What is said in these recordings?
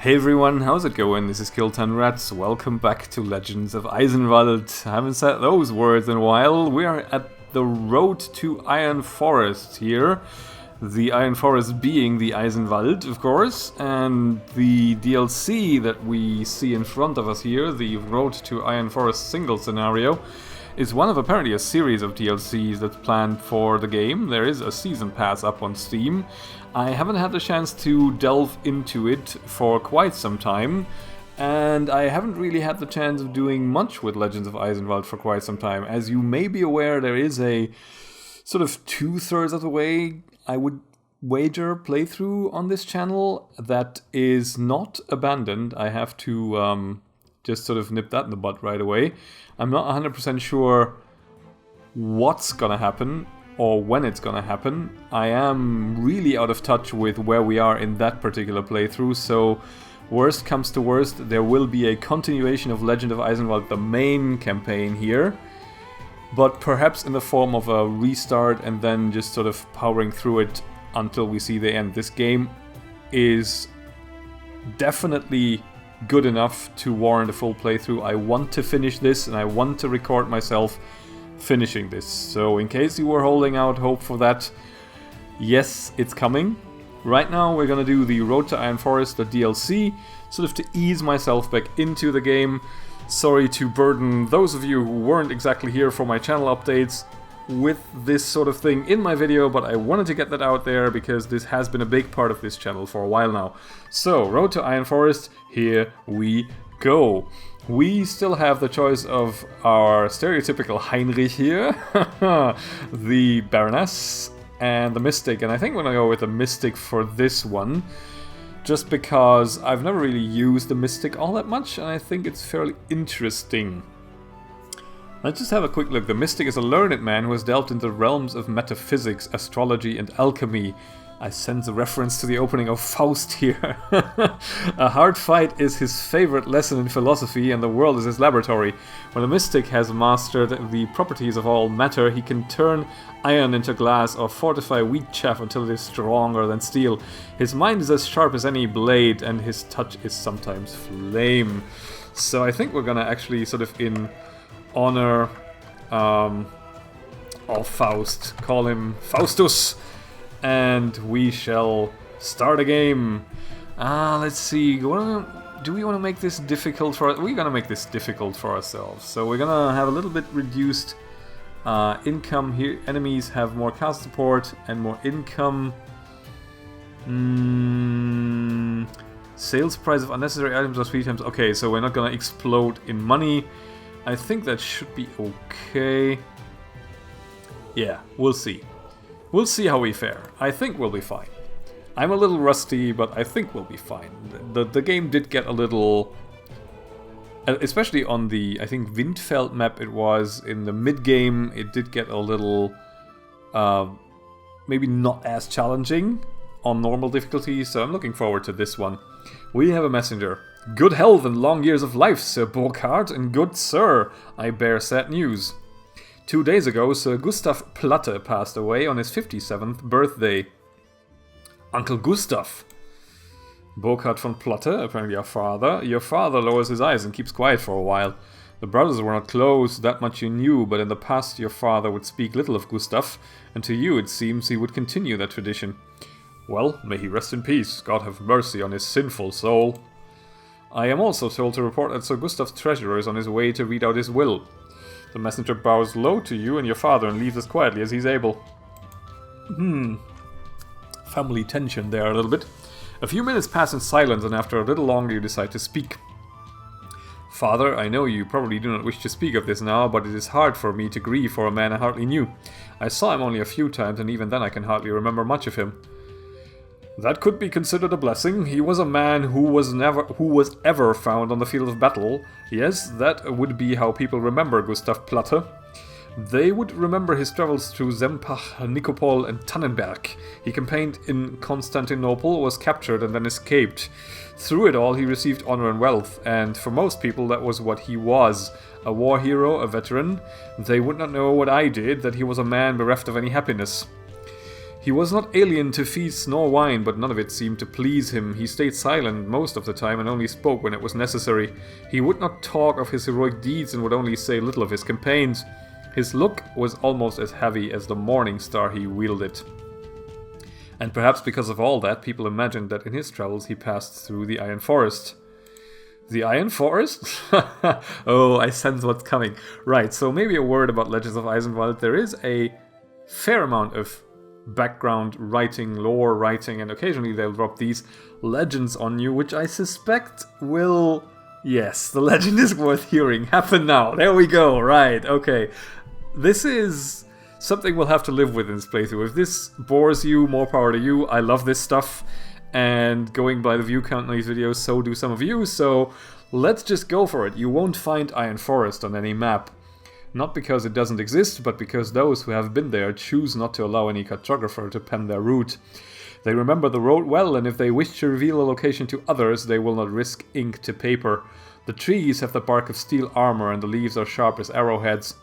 Hey everyone, how's it going? This is Kiltanrats. Welcome back to Legends of Eisenwald. I haven't said those words in a while. We are at the road to Iron Forest here. The Iron Forest being the Eisenwald, of course, and the DLC that we see in front of us here, the Road to Iron Forest single scenario, is one of apparently a series of DLCs that's planned for the game. There is a season pass up on Steam. I haven't had the chance to delve into it for quite some time, and I haven't really had the chance of doing much with Legends of Eisenwald for quite some time. As you may be aware, there is a sort of 2/3 of the way, I would wager, playthrough on this channel that is not abandoned. I have to just sort of nip that in the bud right away. I'm not 100% sure what's gonna happen or when it's gonna happen. I am really out of touch with where we are in that particular playthrough, so worst comes to worst, there will be a continuation of Legend of Eisenwald, the main campaign here, but perhaps in the form of a restart and then just sort of powering through it until we see the end. This game is definitely good enough to warrant a full playthrough. I want to finish this and I want to record myself finishing this. So in case you were holding out hope for that, yes, it's coming. Right now we're gonna do the Road to Iron Forest, the DLC, sort of to ease myself back into the game. Sorry to burden those of you who weren't exactly here for my channel updates with this sort of thing in my video, but I wanted to get that out there because this has been a big part of this channel for a while now. So, Road to Iron Forest, here we go. We still have the choice of our stereotypical Heinrich here, the Baroness, and the Mystic, and I think we're gonna go with the Mystic for this one, just because I've never really used the Mystic all that much, and I think it's fairly interesting. Let's just have a quick look. The Mystic is a learned man who has delved into the realms of metaphysics, astrology, and alchemy. I sense a reference to the opening of Faust here. A hard fight is his favorite lesson in philosophy, and the world is his laboratory. When the Mystic has mastered the properties of all matter, he can turn iron into glass or fortify wheat chaff until it is stronger than steel. His mind is as sharp as any blade, and his touch is sometimes flame. So I think we're gonna actually sort of in honor of Faust call him Faustus, and we shall start a game. Let's see, do we want to make this difficult for us? We're gonna make this difficult for ourselves, so we're gonna have a little bit reduced income here. Enemies have more cast support and more income. Sales price of unnecessary items was 3 times. Okay, so we're not gonna explode in money. I think that should be okay. Yeah, we'll see. We'll see how we fare. I think we'll be fine. I'm a little rusty, but I think we'll be fine. The game did get a little... Especially on the, I think, Windfeld map it was, in the mid-game, it did get a little... maybe not as challenging on normal difficulty, so I'm looking forward to this one. We have a messenger. Good health and long years of life, Sir Burkhard, and good sir, I bear sad news. 2 days ago, Sir Gustav Platte passed away on his 57th birthday. Uncle Gustav. Burkhard von Platte, apparently your father lowers his eyes and keeps quiet for a while. The brothers were not close, that much you knew, but in the past your father would speak little of Gustav, and to you it seems he would continue that tradition. Well, may he rest in peace, God have mercy on his sinful soul. I am also told to report that Sir Gustav's treasurer is on his way to read out his will. The messenger bows low to you and your father and leaves as quietly as he's able. Family tension there a little bit. A few minutes pass in silence, and after a little longer you decide to speak. Father, I know you probably do not wish to speak of this now, but it is hard for me to grieve for a man I hardly knew. I saw him only a few times, and even then I can hardly remember much of him. That could be considered a blessing. He was a man who was ever found on the field of battle. Yes, that would be how people remember Gustav Platte. They would remember his travels through Sempach, Nikopol, and Tannenberg. He campaigned in Constantinople, was captured, and then escaped. Through it all, he received honor and wealth, and for most people that was what he was. A war hero, a veteran. They would not know what I did, that he was a man bereft of any happiness. He was not alien to feasts nor wine, but none of it seemed to please him. He stayed silent most of the time and only spoke when it was necessary. He would not talk of his heroic deeds and would only say little of his campaigns. His look was almost as heavy as the morning star he wielded. And perhaps because of all that, people imagined that in his travels he passed through the Iron Forest. The Iron Forest? Oh, I sense what's coming. Right, so maybe a word about Legends of Eisenwald. There is a fair amount of background writing, lore writing, and occasionally they'll drop these legends on you, which I suspect will... Yes, the legend is worth hearing. Happen now. There we go. Right, okay. This is something we'll have to live with in this playthrough. If this bores you, more power to you. I love this stuff, and going by the view count on these videos, so do some of you, so let's just go for it. You won't find Iron Forest on any map. Not because it doesn't exist, but because those who have been there choose not to allow any cartographer to pen their route. They remember the road well, and if they wish to reveal a location to others, they will not risk ink to paper. The trees have the bark of steel armor, and the leaves are sharp as arrowheads.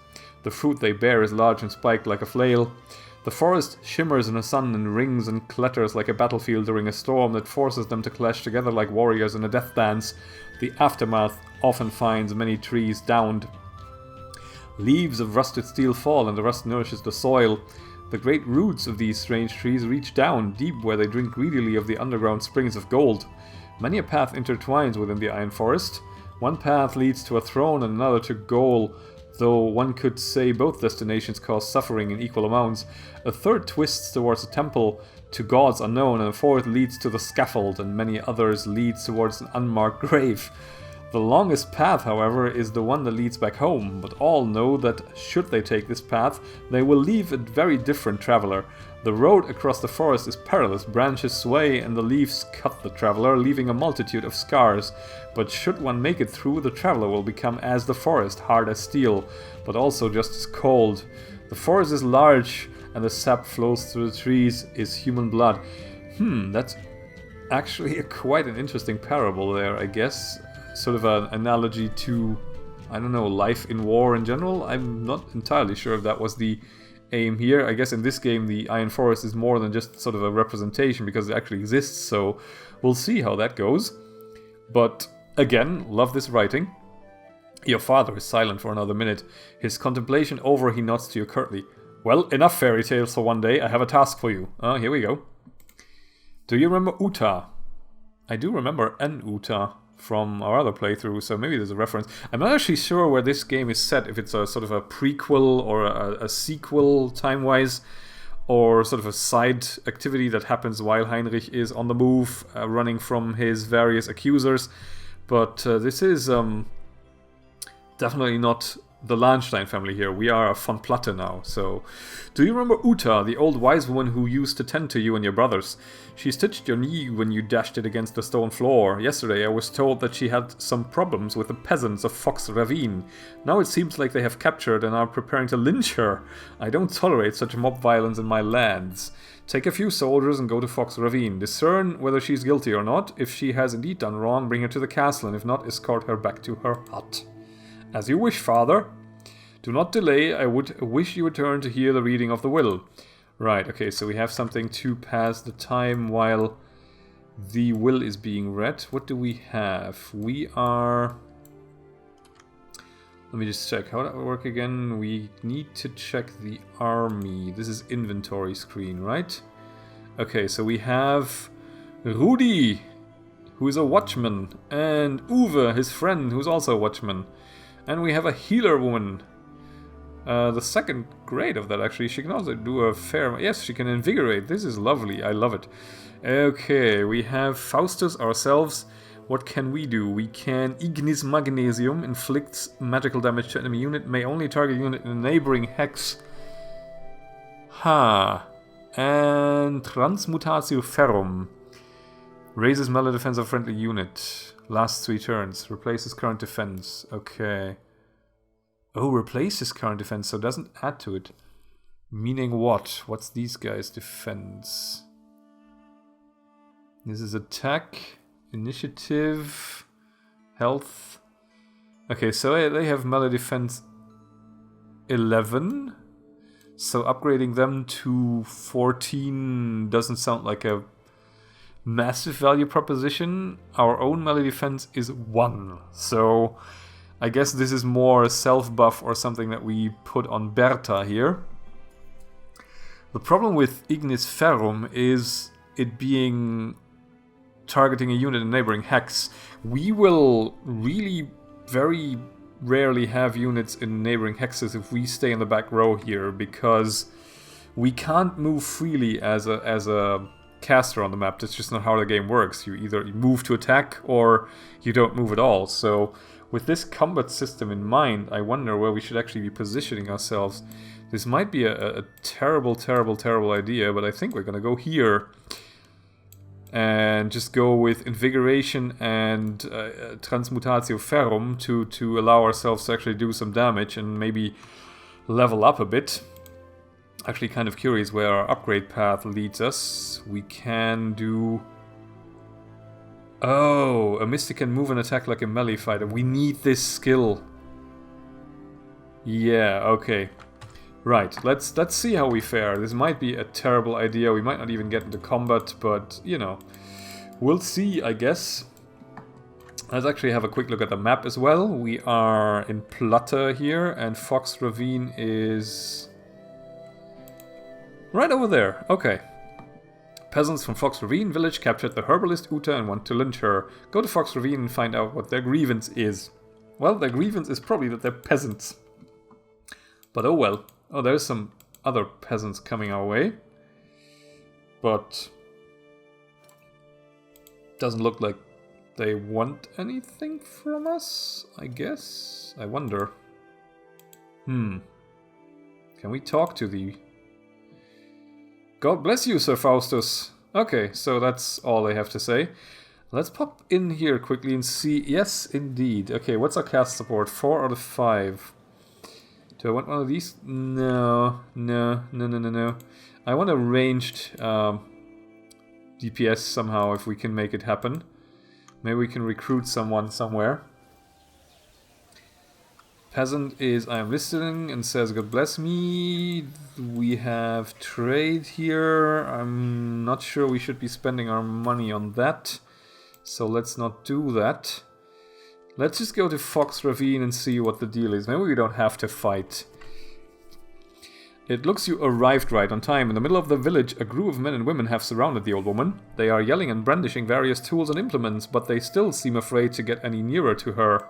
The fruit they bear is large and spiked like a flail. The forest shimmers in the sun and rings and clatters like a battlefield during a storm that forces them to clash together like warriors in a death dance. The aftermath often finds many trees downed. Leaves of rusted steel fall, and the rust nourishes the soil. The great roots of these strange trees reach down, deep where they drink greedily of the underground springs of gold. Many a path intertwines within the Iron Forest. One path leads to a throne and another to goal, though one could say both destinations cause suffering in equal amounts. A third twists towards a temple to gods unknown, and a fourth leads to the scaffold, and many others leads towards an unmarked grave. The longest path, however, is the one that leads back home, but all know that should they take this path, they will leave a very different traveler. The road across the forest is perilous, branches sway and the leaves cut the traveler, leaving a multitude of scars. But should one make it through, the traveler will become as the forest, hard as steel, but also just as cold. The forest is large, and the sap flows through the trees is human blood. That's actually quite an interesting parable there, I guess. Sort of an analogy to, I don't know, life in war in general. I'm not entirely sure if that was the aim here. I guess in this game the Iron Forest is more than just sort of a representation because it actually exists, so we'll see how that goes. But again, love this writing. Your father is silent for another minute. His contemplation over, he nods to you curtly. Well, enough fairy tales for one day. I have a task for you. Here we go. Do you remember Uta? I do remember an Uta from our other playthrough, so maybe there's a reference. I'm not actually sure where this game is set, if it's a sort of a prequel or a sequel time-wise, or sort of a side activity that happens while Heinrich is on the move, running from his various accusers. But this is definitely not the Lahnstein family here. We are a von Platte now, so... Do you remember Uta, the old wise woman who used to tend to you and your brothers? She stitched your knee when you dashed it against the stone floor. Yesterday I was told that she had some problems with the peasants of Fox Ravine. Now it seems like they have captured and are preparing to lynch her. I don't tolerate such mob violence in my lands. Take a few soldiers and go to Fox Ravine. Discern whether she is guilty or not. If she has indeed done wrong, bring her to the castle, and if not, escort her back to her hut. As you wish, father. Do not delay. I would wish you return to hear the reading of the will. Right, okay, so we have something to pass the time while the will is being read. What do we have? We are... Let me just check. How would that work again? We need to check the army. This is inventory screen, right? Okay, so we have Rudi, who is a watchman, and Uwe, his friend, who's also a watchman. And we have a healer woman. The second grade of that, actually. She can also do a fair... Yes, she can invigorate. This is lovely. I love it. Okay, we have Faustus ourselves. What can we do? We can... Ignis Magnesium inflicts magical damage to enemy unit. May only target unit in a neighboring hex. And Transmutatio Ferrum. Raises melee defense of friendly unit. Lasts 3 turns. Replaces current defense. Okay. Oh, replaces current defense, so doesn't add to it. Meaning what? What's these guys' defense? This is attack, initiative, health. Okay, so they have melee defense 11. So upgrading them to 14 doesn't sound like a massive value proposition. Our own melee defense is 1. So I guess this is more a self-buff or something that we put on Berta here. The problem with Ignis Ferrum is it being targeting a unit in neighboring hex. We will really very rarely have units in neighboring hexes if we stay in the back row here, because we can't move freely as a caster on the map. That's just not how the game works. You either move to attack or you don't move at all. So with this combat system in mind, I wonder where we should actually be positioning ourselves. This might be a terrible, terrible, terrible idea, but I think we're gonna go here and just go with Invigoration and Transmutatio Ferrum to allow ourselves to actually do some damage and maybe level up a bit. Actually kind of curious where our upgrade path leads us. We can do... Oh, a Mystic can move and attack like a melee fighter. We need this skill. Yeah, okay. Right, let's see how we fare. This might be a terrible idea. We might not even get into combat, but, you know, we'll see, I guess. Let's actually have a quick look at the map as well. We are in Platte here, and Fox Ravine is right over there. Okay. Peasants from Fox Ravine village captured the herbalist Uta and want to lynch her. Go to Fox Ravine and find out what their grievance is. Well, their grievance is probably that they're peasants. But oh well. Oh, there's some other peasants coming our way. But doesn't look like they want anything from us, I guess. I wonder. Can we talk to the... God bless you, Sir Faustus. Okay, so that's all I have to say. Let's pop in here quickly and see. Yes, indeed. Okay, what's our cast support? 4 out of 5. Do I want one of these? No. I want a ranged DPS somehow if we can make it happen. Maybe we can recruit someone somewhere. Peasant is I am listening and says God bless me. We have trade here. I'm not sure we should be spending our money on that. So let's not do that. Let's just go to Fox Ravine and see what the deal is. Maybe we don't have to fight. It looks you arrived right on time. In the middle of the village, a group of men and women have surrounded the old woman. They are yelling and brandishing various tools and implements, but they still seem afraid to get any nearer to her.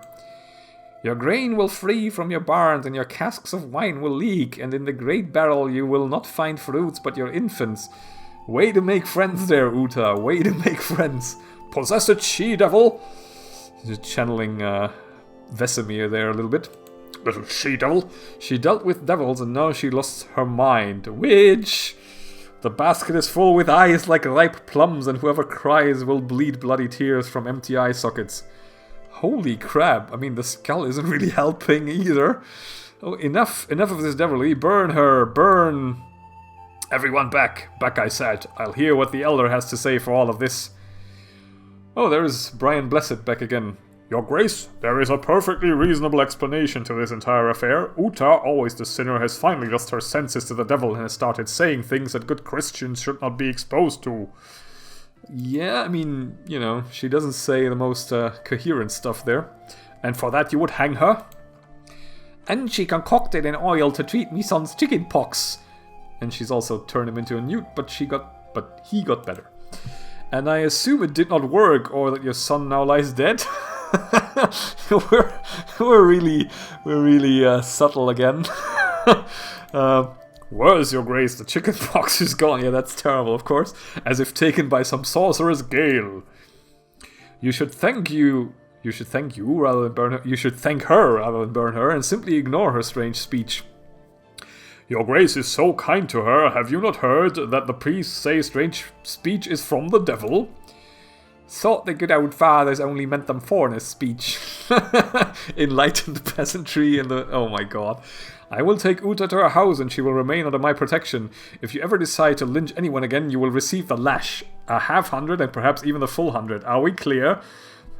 Your grain will flee from your barns, and your casks of wine will leak, and in the great barrel you will not find fruits but your infants. Way to make friends there, Uta. Way to make friends. Possessed she-devil! Channeling Vesemir there a little bit. Little she-devil. She dealt with devils and now she lost her mind. Witch! The basket is full with eyes like ripe plums, and whoever cries will bleed bloody tears from empty eye sockets. Holy crap, I mean the skull isn't really helping either. Oh, enough of this devilry. Burn her, burn! Everyone back, back I said. I'll hear what the elder has to say for all of this. Oh, there's Brian Blessed back again. Your Grace, there is a perfectly reasonable explanation to this entire affair. Uta, always the sinner, has finally lost her senses to the devil and has started saying things that good Christians should not be exposed to. Yeah, I mean, you know, she doesn't say the most coherent stuff there. And for that you would hang her? And she concocted an oil to treat me son's chicken pox. And she's also turned him into a newt, but he got better. And I assume it did not work, or that your son now lies dead. we're really subtle again. Where is your grace? The chicken pox is gone. Yeah, that's terrible, of course. As if taken by some sorcerer's gale. You should thank her rather than burn her, and simply ignore her strange speech. Your Grace is so kind to her. Have you not heard that the priests say strange speech is from the devil? Thought the good old fathers only meant them foreigners' speech. Enlightened peasantry and the... Oh my god. I will take Uta to her house and she will remain under my protection. If you ever decide to lynch anyone again, you will receive the lash. A half 100 and perhaps even the full 100. Are we clear?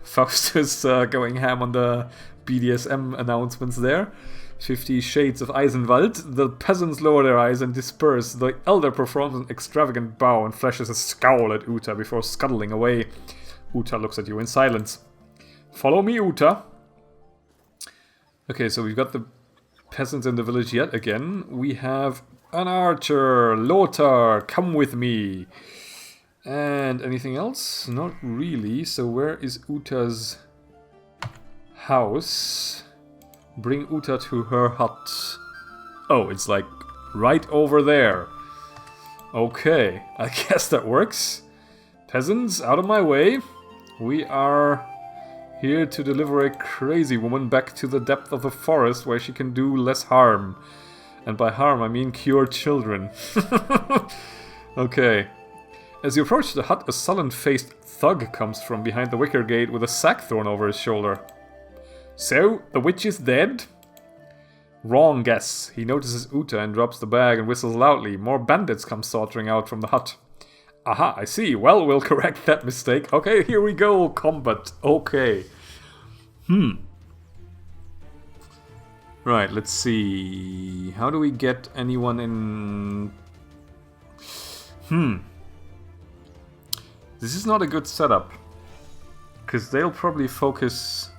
Faustus going ham on the BDSM announcements there. 50 Shades of Eisenwald. The peasants lower their eyes and disperse. The elder performs an extravagant bow and flashes a scowl at Uta before scuttling away. Uta looks at you in silence. Follow me, Uta. Okay, so we've got the peasants in the village yet again. We have an archer. Lothar, come with me. And anything else? Not really. So where is Uta's house? Bring Uta to her hut. Oh, it's like right over there. Okay, I guess that works. Peasants, out of my way. We are here to deliver a crazy woman back to the depth of the forest where she can do less harm. And by harm, I mean cure children. Okay. As you approach the hut, a sullen-faced thug comes from behind the wicker gate with a sack thrown over his shoulder. So, the witch is dead? Wrong guess. He notices Uta and drops the bag and whistles loudly. More bandits come sauntering out from the hut. Aha, I see. Well, we'll correct that mistake. Okay, here we go. Combat. Okay. Right, let's see. How do we get anyone in... This is not a good setup. Because they'll probably focus...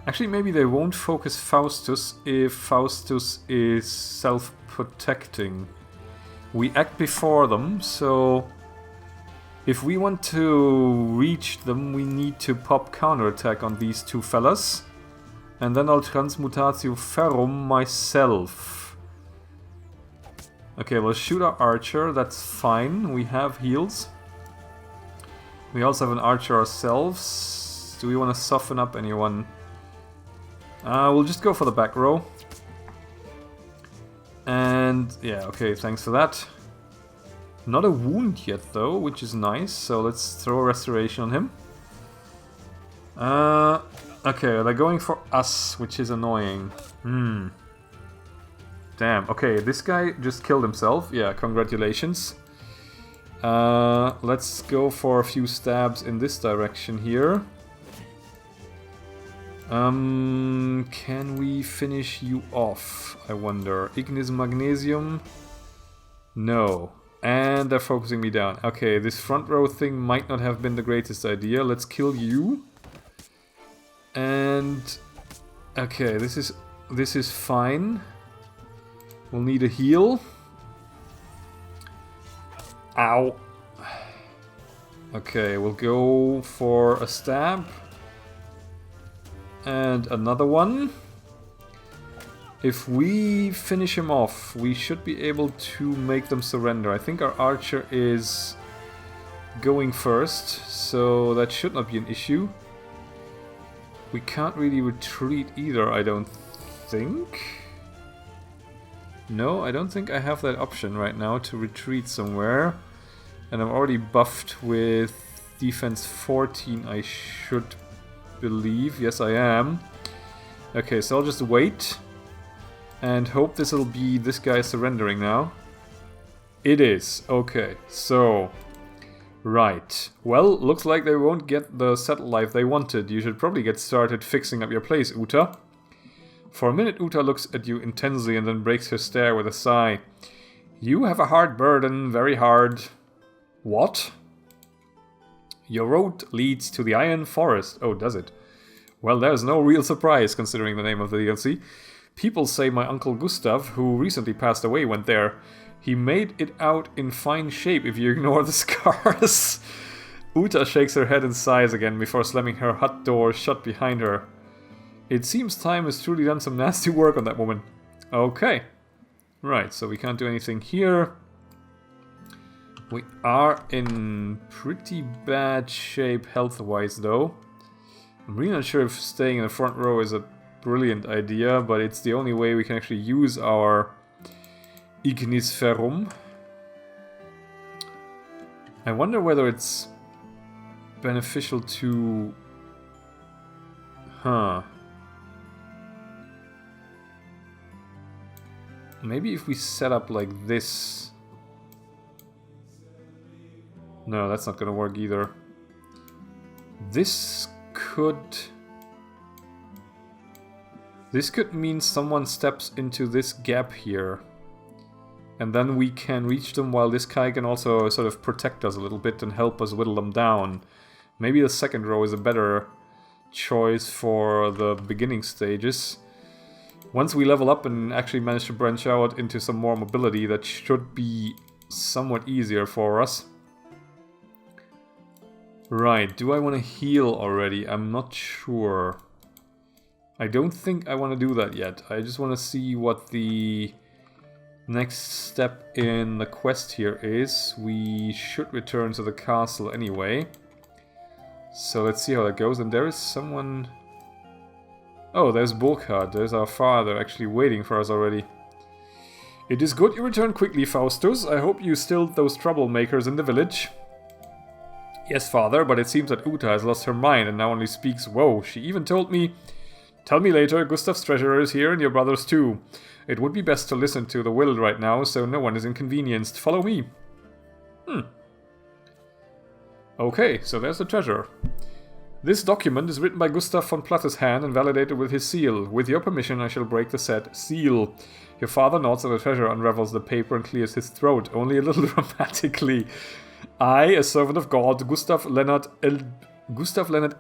Actually, maybe they won't focus Faustus if Faustus is self-protecting. We act before them, so... If we want to reach them, we need to pop counterattack on these two fellas. And then I'll Transmutatio Ferrum myself. Okay, we'll shoot our archer, that's fine. We have heals. We also have an archer ourselves. Do we want to soften up anyone? We'll just go for the back row. And yeah, okay, thanks for that. Not a wound yet though, which is nice, so let's throw a restoration on him. Okay, they're going for us, which is annoying. Damn, okay, this guy just killed himself. Yeah, congratulations. Let's go for a few stabs in this direction here. Can we finish you off, I wonder? Ignis Magnesium? No. And they're focusing me down. Okay, this front row thing might not have been the greatest idea. Let's kill you. And... okay, this is fine. We'll need a heal. Ow. Okay, we'll go for a stab. And another one. If we finish him off, we should be able to make them surrender. I think our archer is going first, so that should not be an issue. We can't really retreat either, I don't think. No, I don't think I have that option right now to retreat somewhere. And I'm already buffed with defense 14, I should believe. Yes, I am. Okay, so I'll just wait. And hope this will be this guy surrendering now. It is. Okay, so... right. Well, looks like they won't get the settled life they wanted. You should probably get started fixing up your place, Uta. For a minute, Uta looks at you intensely and then breaks her stare with a sigh. You have a hard burden, very hard. What? Your road leads to the Iron Forest. Oh, does it? Well, there's no real surprise considering the name of the DLC. People say my uncle Gustav, who recently passed away, went there. He made it out in fine shape if you ignore the scars. Uta shakes her head and sighs again before slamming her hut door shut behind her. It seems time has truly done some nasty work on that woman. Okay. Right, so we can't do anything here. We are in pretty bad shape health-wise though. I'm really not sure if staying in the front row is a brilliant idea, but it's the only way we can actually use our Ignis Ferrum. I wonder whether it's beneficial to... Maybe if we set up like this... No, that's not gonna work either. This could... This could mean someone steps into this gap here. And then we can reach them while this guy can also sort of protect us a little bit and help us whittle them down. Maybe the second row is a better choice for the beginning stages. Once we level up and actually manage to branch out into some more mobility, that should be somewhat easier for us. Right, do I want to heal already? I'm not sure. I don't think I want to do that yet. I just want to see what the next step in the quest here is. We should return to the castle anyway. So let's see how that goes. And there is someone... Oh, there's Burkhard. There's our father actually waiting for us already. It is good you return quickly, Faustus. I hope you stilled those troublemakers in the village. Yes, father, but it seems that Uta has lost her mind and now only speaks woe. She even told me... Tell me later, Gustav's treasurer is here and your brothers too. It would be best to listen to the will right now, so no one is inconvenienced. Follow me. Okay, so there's the treasurer. This document is written by Gustav von Platte's hand and validated with his seal. With your permission, I shall break the said seal. Your father nods and the treasurer unravels the paper and clears his throat, only a little dramatically. I, a servant of God, Gustav Leonard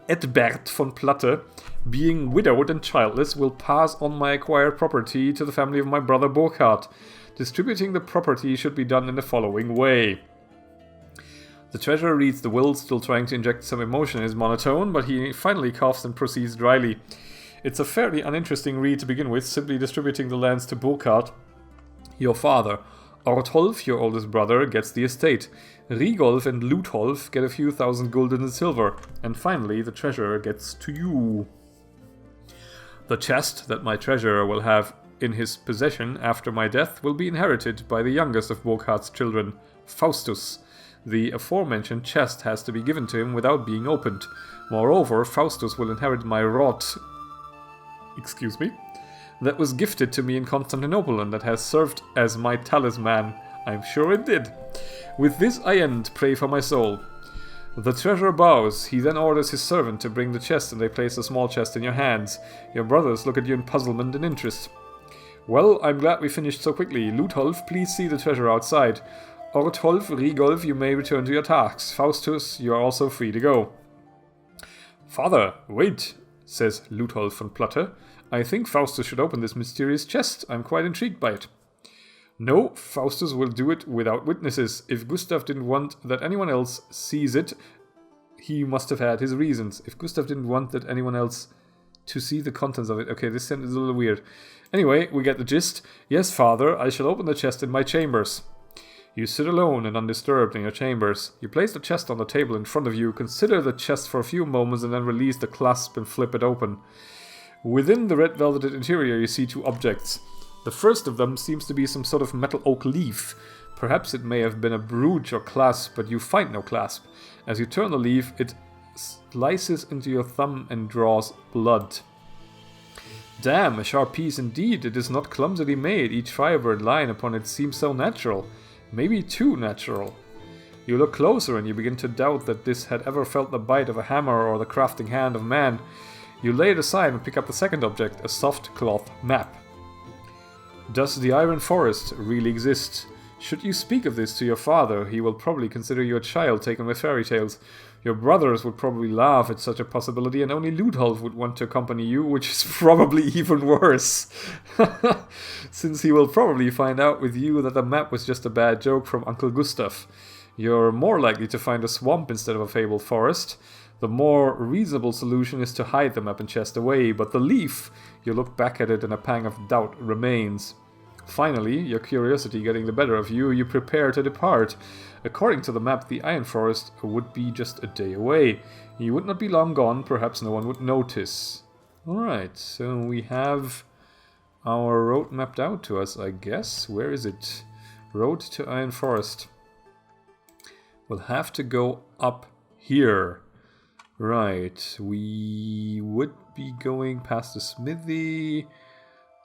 Edbert von Platte, being widowed and childless, will pass on my acquired property to the family of my brother Burkhard. Distributing the property should be done in the following way. The treasurer reads the will, still trying to inject some emotion in his monotone, but he finally coughs and proceeds dryly. It's a fairly uninteresting read to begin with, simply distributing the lands to Burkhard, your father. Ortholf, your oldest brother, gets the estate. Rigolf and Ludholf get a few thousand gulden and silver. And finally, the treasurer gets to you. The chest that my treasurer will have in his possession after my death will be inherited by the youngest of Burkhard's children, Faustus. The aforementioned chest has to be given to him without being opened. Moreover, Faustus will inherit my rod... Excuse me? That was gifted to me in Constantinople and that has served as my talisman. I'm sure it did. With this I end, pray for my soul. The treasurer bows. He then orders his servant to bring the chest and they place the small chest in your hands. Your brothers look at you in puzzlement and interest. Well, I'm glad we finished so quickly. Ludholf, please see the treasurer outside. Ortholf, Rigolf, you may return to your tasks. Faustus, you are also free to go. Father, wait, says Ludholf von Platte. I think Faustus should open this mysterious chest. I'm quite intrigued by it. No, Faustus will do it without witnesses. If Gustav didn't want that anyone else sees it, he must have had his reasons. If Gustav didn't want that anyone else to see the contents of it... Okay, this sentence is a little weird. Anyway, we get the gist. Yes, father, I shall open the chest in my chambers. You sit alone and undisturbed in your chambers. You place the chest on the table in front of you, consider the chest for a few moments and then release the clasp and flip it open. Within the red velveted interior you see two objects. The first of them seems to be some sort of metal oak leaf. Perhaps it may have been a brooch or clasp, but you find no clasp. As you turn the leaf, it slices into your thumb and draws blood. Damn, a sharp piece indeed. It is not clumsily made. Each fiber and line upon it seems so natural. Maybe too natural. You look closer and you begin to doubt that this had ever felt the bite of a hammer or the crafting hand of man. You lay it aside and pick up the second object, a soft cloth map. Does the Iron Forest really exist? Should you speak of this to your father, he will probably consider you a child taken with fairy tales. Your brothers would probably laugh at such a possibility, and only Ludholf would want to accompany you, which is probably even worse. Since he will probably find out with you that the map was just a bad joke from Uncle Gustav. You're more likely to find a swamp instead of a fabled forest. The more reasonable solution is to hide the map and chest away, but the leaf, you look back at it and a pang of doubt remains. Finally, your curiosity getting the better of you, you prepare to depart. According to the map, the Iron Forest would be just a day away. You would not be long gone, perhaps no one would notice. Alright, so we have our road mapped out to us, I guess. Where is it? Road to Iron Forest. We'll have to go up here. Right, we would be going past the smithy,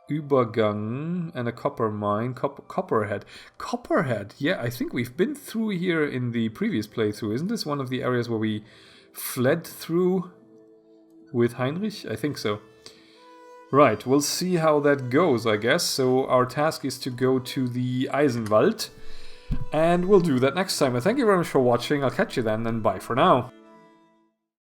Übergang, and a copper mine, Copperhead. Copperhead, yeah, I think we've been through here in the previous playthrough. Isn't this one of the areas where we fled through with Heinrich? I think so. Right, we'll see how that goes, I guess. So our task is to go to the Eisenwald, and we'll do that next time. Thank you very much for watching. I'll catch you then, and bye for now.